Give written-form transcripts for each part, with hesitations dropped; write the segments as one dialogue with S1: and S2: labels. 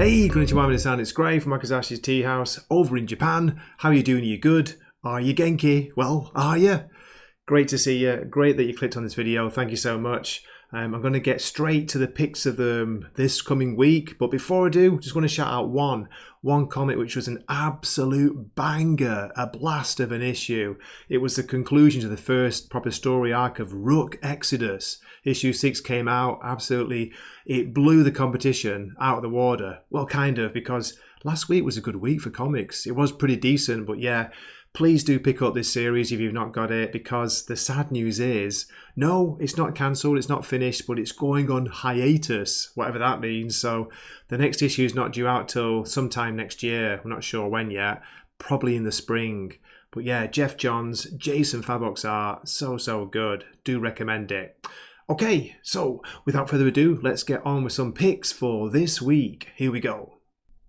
S1: Hey, konnichiwa minasan, it's Gray from Wakizashi's Teahouse over in Japan. How are you doing? Are you good? Are you Genki? Well, are you? Great to see you. Great that you clicked on this video. Thank you so much. I'm going to get straight to the picks of this coming week. But before I do, just want to shout out one comic which was an absolute banger, a blast of an issue. It was the conclusion to the first proper story arc of Rook Exodus. Issue 6 came out, absolutely, it blew the competition out of the water. Well, kind of, because last week was a good week for comics. It was pretty decent, but yeah, please do pick up this series if you've not got it, because the sad news is, no, it's not cancelled, it's not finished, but it's going on hiatus, whatever that means. So the next issue is not due out till sometime next year. We're not sure when yet, probably in the spring. But yeah, Jeff Johns, Jason Fabok's art, so good. Do recommend it. Okay, so without further ado, let's get on with some picks for this week. Here we go.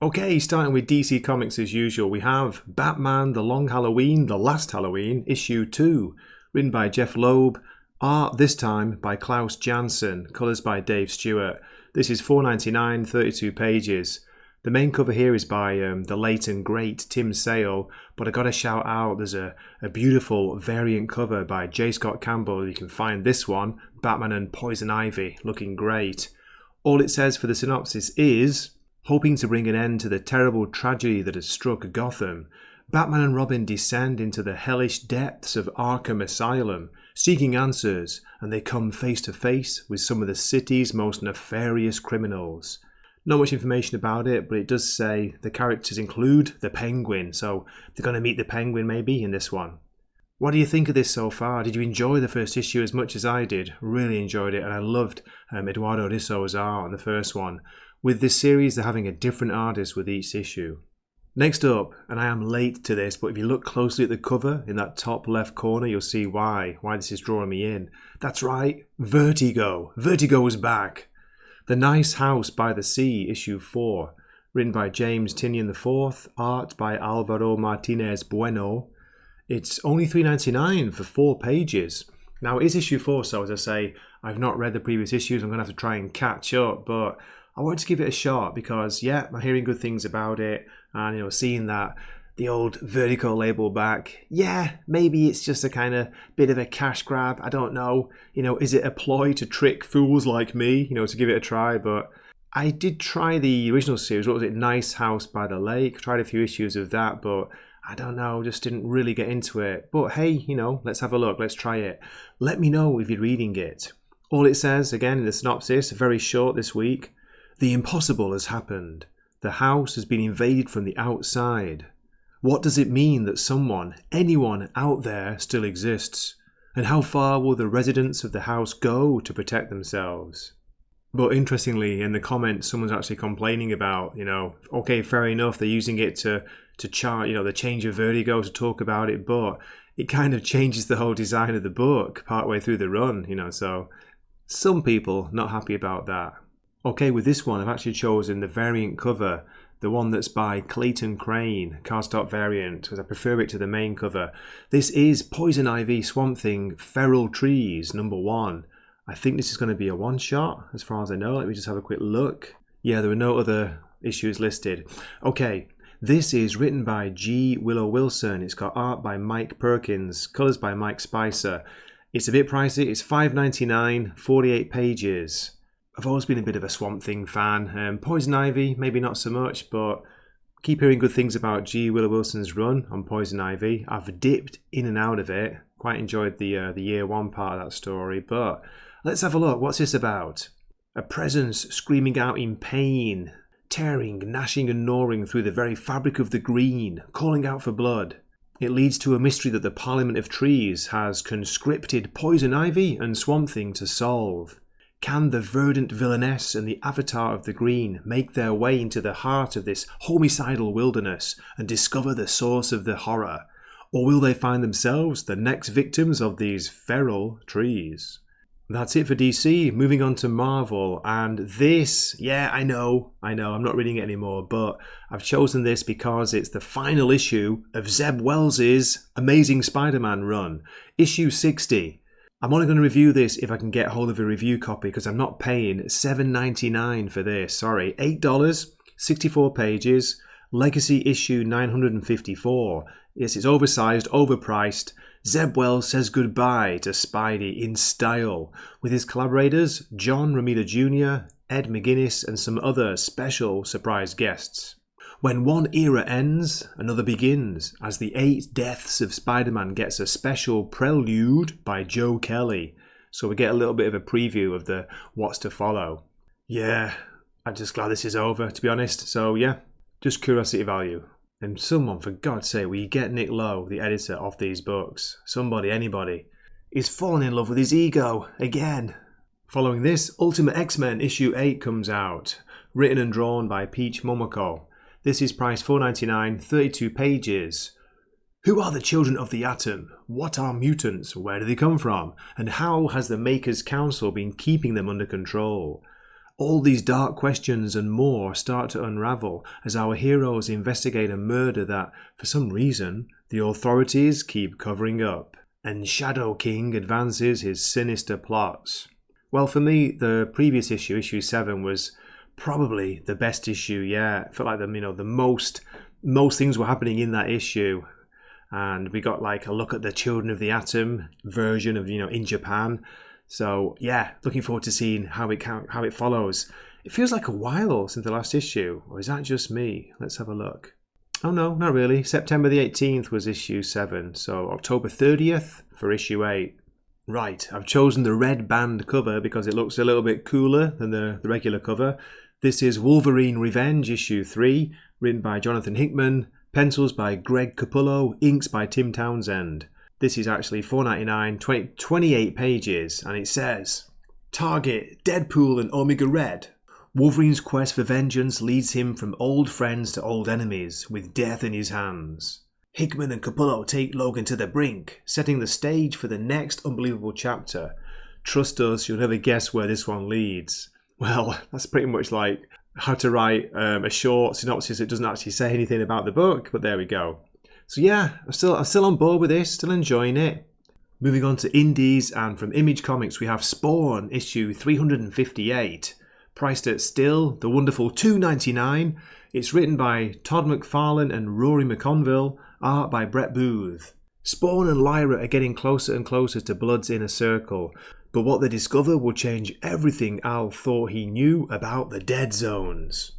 S1: Okay, starting with DC Comics as usual, we have Batman The Long Halloween, The Last Halloween, Issue 2, written by Jeff Loeb, art this time by Klaus Janson, colours by Dave Stewart. This is $4.99, 32 pages. The main cover here is by the late and great Tim Sale, but I got to shout out, there's a beautiful variant cover by J. Scott Campbell. You can find this one, Batman and Poison Ivy, looking great. All it says for the synopsis is, hoping to bring an end to the terrible tragedy that has struck Gotham, Batman and Robin descend into the hellish depths of Arkham Asylum, seeking answers, and they come face to face with some of the city's most nefarious criminals. Not much information about it, but it does say the characters include the Penguin, so they're going to meet the Penguin maybe in this one. What do you think of this so far? Did you enjoy the first issue as much as I did? Really enjoyed it, and I loved Eduardo Risso's art on the first one. With this series, they're having a different artist with each issue. Next up, and I am late to this, but if you look closely at the cover in that top left corner, you'll see why this is drawing me in. That's right, Vertigo. Vertigo is back. The Nice House by the Sea, Issue 4, written by James Tynion IV, art by Alvaro Martinez Bueno. It's only $3.99 for 4 pages. Now, it is Issue 4, so as I say, I've not read the previous issues. I'm going to have to try and catch up, but I wanted to give it a shot because, yeah, I'm hearing good things about it, and, seeing that the old Vertigo label back, yeah, maybe it's just a kind of bit of a cash grab, I don't know. Is it a ploy to trick fools like me, to give it a try? But I did try the original series, what was it, Nice House by the Lake, tried a few issues of that, but I don't know, just didn't really get into it. But hey, let's have a look, let's try it. Let me know if you're reading it. All it says, again in the synopsis, very short this week, the impossible has happened. The house has been invaded from the outside. What does it mean that someone, anyone out there still exists? And how far will the residents of the house go to protect themselves? But interestingly, in the comments, someone's actually complaining about, okay, fair enough, they're using it to chart, the change of Vertigo to talk about it, but it kind of changes the whole design of the book partway through the run, so some people not happy about that. Okay, with this one, I've actually chosen the variant cover, the one that's by Clayton Crane, cardstock variant, because I prefer it to the main cover. This is Poison Ivy Swamp Thing Feral Trees, #1. I think this is going to be a one-shot, as far as I know. Let me just have a quick look. Yeah, there are no other issues listed. Okay, this is written by G. Willow Wilson. It's got art by Mike Perkins, colours by Mike Spicer. It's a bit pricey. It's $5.99, 48 pages. I've always been a bit of a Swamp Thing fan. Poison Ivy, maybe not so much, but keep hearing good things about G. Willow Wilson's run on Poison Ivy. I've dipped in and out of it. Quite enjoyed the year 1 part of that story, but let's have a look. What's this about? A presence screaming out in pain, tearing, gnashing and gnawing through the very fabric of the green, calling out for blood. It leads to a mystery that the Parliament of Trees has conscripted Poison Ivy and Swamp Thing to solve. Can the verdant villainess and the avatar of the green make their way into the heart of this homicidal wilderness and discover the source of the horror? Or will they find themselves the next victims of these feral trees? That's it for DC. Moving on to Marvel, and this, yeah, I know, I'm not reading it anymore, but I've chosen this because it's the final issue of Zeb Wells' Amazing Spider-Man run, issue 60. I'm only going to review this if I can get hold of a review copy because I'm not paying $7.99 for this. Sorry, $8, 64 pages, Legacy issue 954. Yes, it's oversized, overpriced. Zeb Wells says goodbye to Spidey in style, with his collaborators John Romita Jr., Ed McGuinness, and some other special surprise guests. When one era ends, another begins, as the 8 Deaths of Spider-Man gets a special prelude by Joe Kelly. So we get a little bit of a preview of the what's to follow. Yeah, I'm just glad this is over, to be honest. So yeah, just curiosity value. And someone, for God's sake, will you get Nick Lowe, the editor, off these books? Somebody, anybody. He's fallen in love with his ego, again. Following this, Ultimate X-Men issue 8 comes out, written and drawn by Peach Momoko. This is priced $4.99, 32 pages. Who are the children of the atom? What are mutants? Where do they come from? And how has the Makers' Council been keeping them under control? All these dark questions and more start to unravel as our heroes investigate a murder that, for some reason, the authorities keep covering up. And Shadow King advances his sinister plots. Well, for me, the previous issue, issue 7, was probably the best issue yet. I felt like the most things were happening in that issue. And we got like a look at the Children of the Atom version of, in Japan. So yeah, looking forward to seeing how it follows. It feels like a while since the last issue, or is that just me? Let's have a look. Oh no, not really. September the 18th was issue 7, so October 30th for issue 8. Right, I've chosen the red band cover because it looks a little bit cooler than the regular cover. This is Wolverine Revenge issue 3, written by Jonathan Hickman, pencils by Greg Capullo, inks by Tim Townsend. This is actually $4.99, 28 pages, and it says, Target, Deadpool and Omega Red. Wolverine's quest for vengeance leads him from old friends to old enemies, with death in his hands. Hickman and Capullo take Logan to the brink, setting the stage for the next unbelievable chapter. Trust us, you'll never guess where this one leads. Well, that's pretty much like how to write a short synopsis that doesn't actually say anything about the book, but there we go. So yeah, I'm still on board with this, still enjoying it. Moving on to indies, and from Image Comics we have Spawn issue 358, priced at still the wonderful $2.99. It's written by Todd McFarlane and Rory McConville, art by Brett Booth. Spawn and Lyra are getting closer and closer to Blood's inner circle, but what they discover will change everything Al thought he knew about the Dead Zones.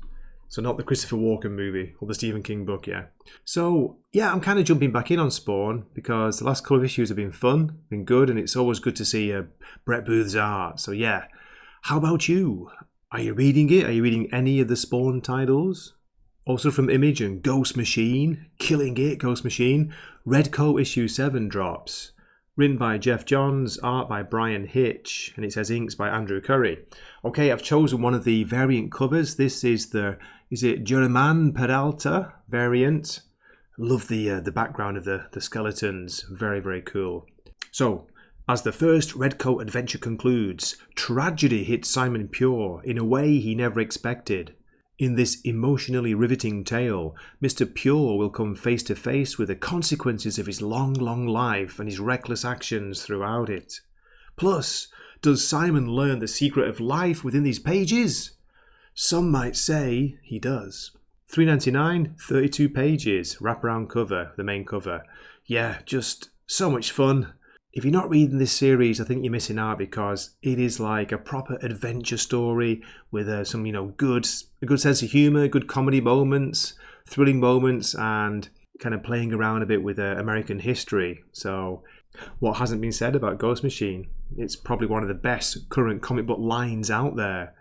S1: So not the Christopher Walken movie, or the Stephen King book, yeah. So, yeah, I'm kind of jumping back in on Spawn, because the last couple of issues have been fun, been good, and it's always good to see Brett Booth's art. So, yeah. How about you? Are you reading it? Are you reading any of the Spawn titles? Also from Image and Ghost Machine, killing it, Ghost Machine. Redcoat issue 7 drops. Written by Jeff Johns, art by Brian Hitch, and it says inks by Andrew Curry. Okay, I've chosen one of the variant covers. This is German Peralta variant. Love the background of the skeletons. Very, very cool. So, as the first Redcoat adventure concludes, tragedy hits Simon Pure in a way he never expected. In this emotionally riveting tale, Mr. Pure will come face to face with the consequences of his long, long life and his reckless actions throughout it. Plus, does Simon learn the secret of life within these pages? Some might say he does. $3.99, 32 pages, wraparound cover, the main cover. Yeah, just so much fun. If you're not reading this series, I think you're missing out, because it is like a proper adventure story with some, a good sense of humour, good comedy moments, thrilling moments, and kind of playing around a bit with American history. So, what hasn't been said about Ghost Machine? It's probably one of the best current comic book lines out there.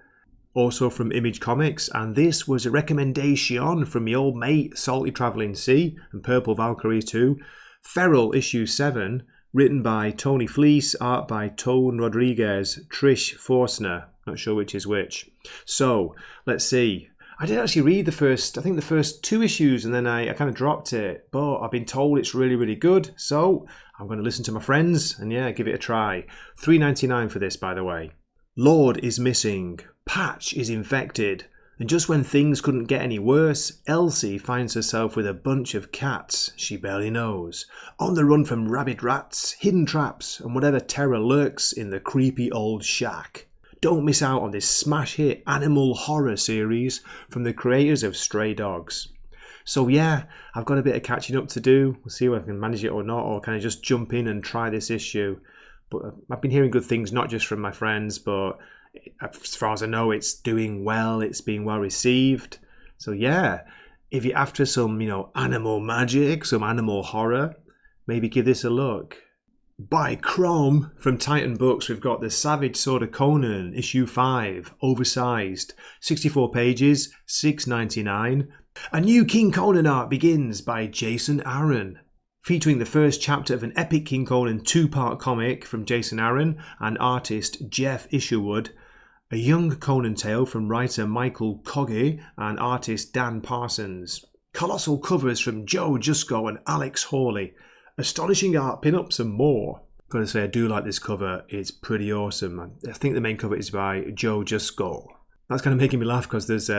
S1: Also from Image Comics, and this was a recommendation from my old mate Salty Travelling Sea and Purple Valkyrie too. Feral issue 7. Written by Tony Fleece, art by Tone Rodriguez, Trish Forstner. Not sure which is which. So, let's see. I did actually read the first 2 issues, and then I kind of dropped it. But I've been told it's really, really good. So, I'm going to listen to my friends and yeah, give it a try. $3.99 for this, by the way. Lord is missing. Patch is infected. And just when things couldn't get any worse, Elsie finds herself with a bunch of cats she barely knows, on the run from rabid rats, hidden traps, and whatever terror lurks in the creepy old shack. don't miss out on this smash hit animal horror series from the creators of Stray Dogs. So yeah, I've got a bit of catching up to do. We'll see if I can manage it or not, or can I just jump in and try this issue. But I've been hearing good things, not just from my friends, but as far as I know, it's doing well, it's being well received. So yeah, if you're after some, animal magic, some animal horror, maybe give this a look. By Chrome, from Titan Books, we've got The Savage Sword of Conan, issue 5, oversized, 64 pages, $6.99. A new King Conan art begins by Jason Aaron, featuring the first chapter of an epic King Conan 2-part comic from Jason Aaron and artist Jeff Isherwood, a young Conan tale from writer Michael Kogge and artist Dan Parsons, colossal covers from Joe Jusko and Alex Hawley, astonishing art, pin-ups and more. I've got to say, I do like this cover. It's pretty awesome. I think the main cover is by Joe Jusko. That's kind of making me laugh because there's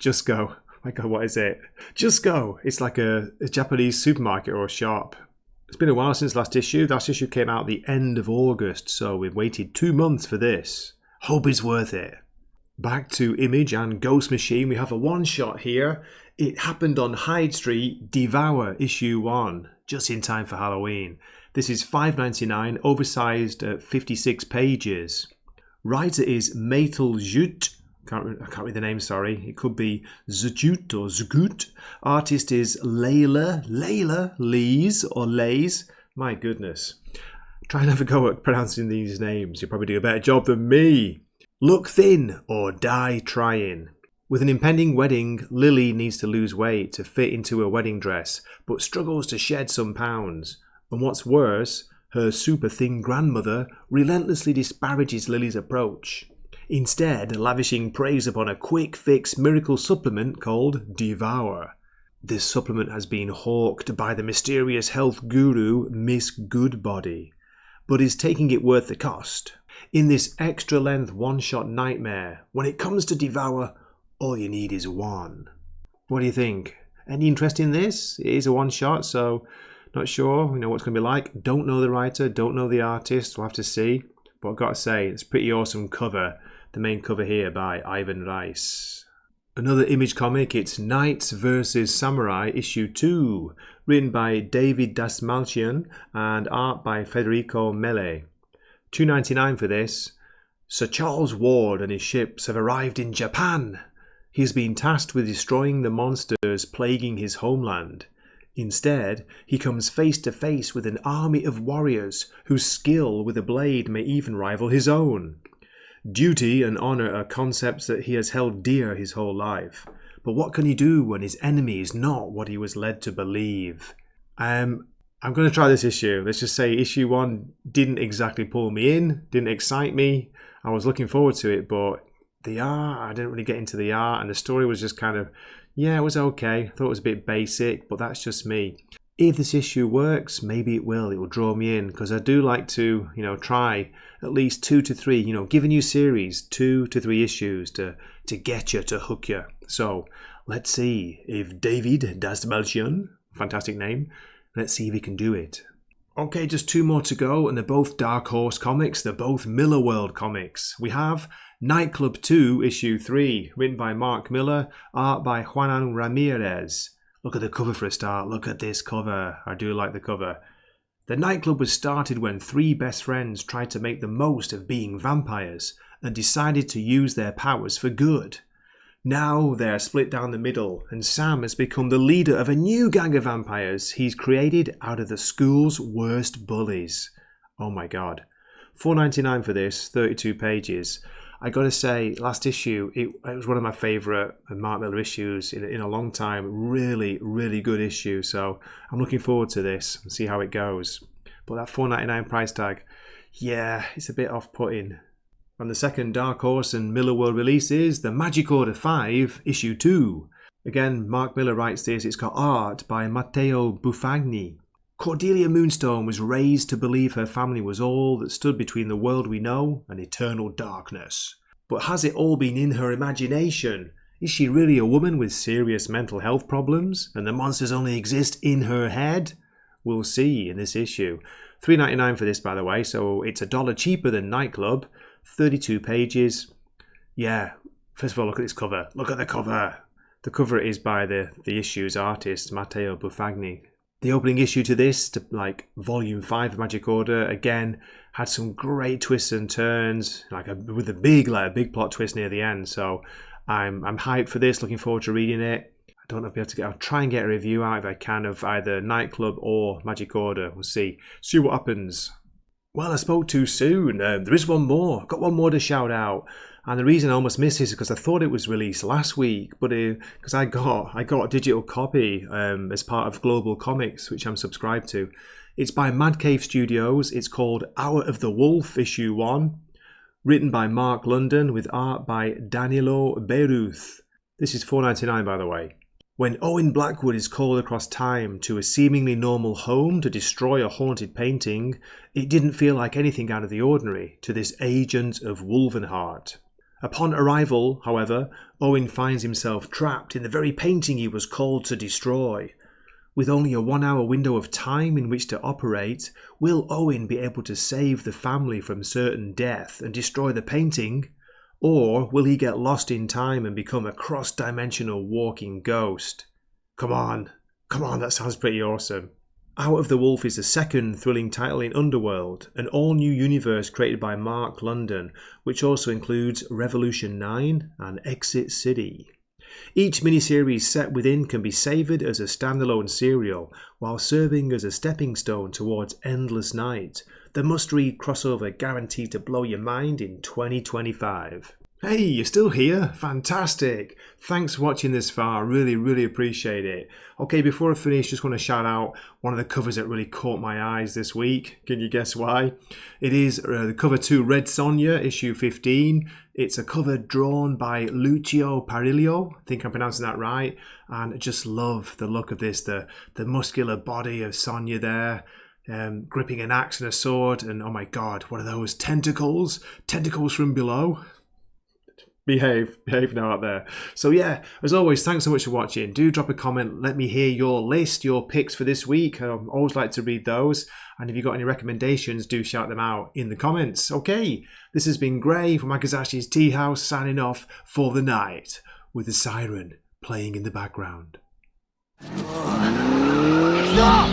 S1: Jusko. My God, what is it? Jusko. It's like a Japanese supermarket or a shop. It's been a while since last issue. Last issue came out the end of August, so we've waited 2 months for this. Hope it's worth it. Back to Image and Ghost Machine. We have a one-shot here. It happened on Hyde Street, Devour, issue 1. Just in time for Halloween. This is $5.99, oversized at 56 pages. Writer is Meitel Jut. I can't read the name, sorry. It could be Zjut or Zgut. Artist is Lees or Lays. My goodness. Try and have a go at pronouncing these names. You'll probably do a better job than me. Look thin or die trying. With an impending wedding, Lily needs to lose weight to fit into her wedding dress, but struggles to shed some pounds. And what's worse, her super thin grandmother relentlessly disparages Lily's approach, instead lavishing praise upon a quick fix miracle supplement called Devour. This supplement has been hawked by the mysterious health guru Miss Goodbody, but is taking it worth the cost. In this extra length one-shot nightmare, when it comes to Devour, all you need is one. What do you think? Any interest in this? It is a one-shot, so not sure what's going to be like. Don't know the writer, don't know the artist. We'll have to see. But I've got to say, it's a pretty awesome cover. The main cover here by Ivan Rice. Another Image comic, it's Knights vs. Samurai, issue 2. Written by David Dasmalchian and art by Federico Mele. $2.99 for this. Sir Charles Ward and his ships have arrived in Japan. He has been tasked with destroying the monsters plaguing his homeland. Instead, he comes face to face with an army of warriors whose skill with a blade may even rival his own. Duty and honour are concepts that he has held dear his whole life. But what can he do when his enemy is not what he was led to believe? I'm going to try this issue. Let's just say issue 1 didn't exactly pull me in, didn't excite me. I was looking forward to it, but the art, I didn't really get into the art, and the story was just kind of, it was okay. I thought it was a bit basic, but that's just me. If this issue works, maybe it will draw me in, because I do like to, try at least 2 to 3, give a new series, 2 to 3 issues to get you, to hook you. So let's see if David Dasmalchian, fantastic name, let's see if he can do it. Okay, just 2 more to go, and they're both Dark Horse comics. They're both Miller World comics. We have Nightclub 2, issue 3, written by Mark Miller, art by Juanan Ramirez. Look at the cover for a start. Look at this cover. I do like the cover. The nightclub was started when 3 best friends tried to make the most of being vampires and decided to use their powers for good. Now they're split down the middle, and Sam has become the leader of a new gang of vampires he's created out of the school's worst bullies. Oh my God. $4.99 for this, 32 pages. I gotta say, last issue, it was one of my favourite Mark Miller issues in a long time. Really, really good issue. So I'm looking forward to this and see how it goes. But that $4.99 price tag, yeah, it's a bit off-putting. And the second Dark Horse and Miller World release is The Magic Order 5, issue 2. Again, Mark Miller writes this. It's got art by Matteo Buffagni. Cordelia Moonstone was raised to believe her family was all that stood between the world we know and eternal darkness. But has it all been in her imagination? Is she really a woman with serious mental health problems, and the monsters only exist in her head? We'll see in this issue. $3.99 for this, by the way, so it's $1 cheaper than Nightclub. 32 pages. Yeah, first of all, look at this cover. Look at the cover. The cover is by the issue's artist, Matteo Buffagni. The opening issue to this, to like volume 5 of Magic Order, again, had some great twists and turns, with a big plot twist near the end. So I'm hyped for this, looking forward to reading it. I don't know if I'll try and get a review out if I can of either Nightclub or Magic Order. We'll see what happens. Well, I spoke too soon. There is one more. I've got one more to shout out. And the reason I almost missed this is because I thought it was released last week, but because I got a digital copy as part of Global Comics, which I'm subscribed to. It's by Mad Cave Studios. It's called Hour of the Wolf, issue 1, written by Mark London with art by Danilo Beiruth. This is $4.99, by the way. When Owen Blackwood is called across time to a seemingly normal home to destroy a haunted painting, it didn't feel like anything out of the ordinary to this agent of Wolvenheart. Upon arrival, however, Owen finds himself trapped in the very painting he was called to destroy. With only a 1-hour window of time in which to operate, will Owen be able to save the family from certain death and destroy the painting? Or will he get lost in time and become a cross-dimensional walking ghost? Come on, that sounds pretty awesome. Out of the Wolf is the second thrilling title in Underworld, an all-new universe created by Mark London, which also includes Revolution 9 and Exit City. Each miniseries set within can be savoured as a standalone serial, while serving as a stepping stone towards Endless Night, the must-read crossover guaranteed to blow your mind in 2025. Hey, you're still here? Fantastic! Thanks for watching this far, really appreciate it. Okay, before I finish, just want to shout out one of the covers that really caught my eyes this week. Can you guess why? It is the cover to Red Sonja, issue 15. It's a cover drawn by Lucio Parillo, I think I'm pronouncing that right, and I just love the look of this, the muscular body of Sonja there. Gripping an axe and a sword, and oh my god, what are those tentacles? Tentacles from below? Behave now out there. So yeah, as always, thanks so much for watching. Do drop a comment, let me hear your list, your picks for this week. I always like to read those, and if you've got any recommendations, do shout them out in the comments. Okay, this has been Gray from Wakizashi's Teahouse, signing off for the night, with the siren playing in the background.
S2: Stop!